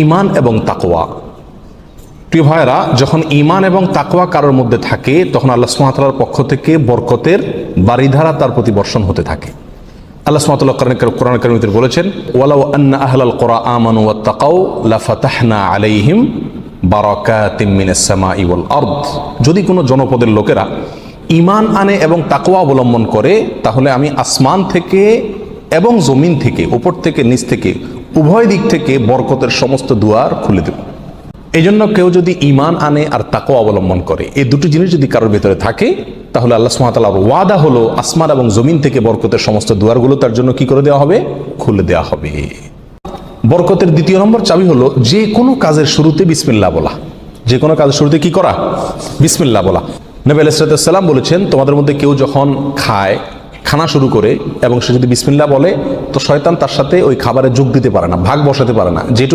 ঈমান এবং তাকওয়া। প্রিয় ভাইরা, যখন ঈমান এবং তাকওয়া কারোর মধ্যে থাকে তখন আল্লাহ সুবহানাহু ওয়া তাআলার পক্ষ থেকে বরকতের বারিধারা তার প্রতি বর্ষণ হতে থাকে। আল্লাহ সুবহানাহু ওয়া তাআলা কোরআন কারীমে বলেছেন, ওয়ালাউ আন্না আহলাল কুরা আমানু ওয়াত্তাকাউ লাফাতাহনা আলাইহিম বারাকাতিম মিনাস সামাই ওয়াল আরদ। যদি কোনো জনপদের লোকেরা ঈমান আনে এবং তাকওয়া অবলম্বন করে তাহলে আমি আসমান থেকে এবং জমিন থেকে, উপর থেকে নিচ থেকে, উভয় দিক থেকে বরকতের সমস্ত দুয়ার খুলে দেব। এই জন্য কেউ যদি ঈমান আনে আর তাকওয়া অবলম্বন করে, এই দুটি জিনিস যদি কারোর ভিতরে থাকে তাহলে আল্লাহ সুবহানাহু ওয়া তাআলার ওয়াদা হলো আসমান এবং জমিন থেকে বরকতের সমস্ত দুয়ারগুলো তার জন্য কি করে দেওয়া হবে? খুলে দেওয়া হবে। বরকতের দ্বিতীয় নম্বর চাবি হলো যে কোনো কাজের শুরুতে বিসমিল্লাহ বলা। যে কোনো কাজের শুরুতে কি করা? বিসমিল্লাহ বলা। নবী আলাইহিস সালাম বলেছেন, তোমাদের মধ্যে কেউ যখন খানা শুরু করে এবং সে যদি বিসমিল্লাহ বলে তো শয়তান তার সাথে ওই খাবারে যোগ দিতে পারে না, ভাগ বসাতে পারে না। যেটুকু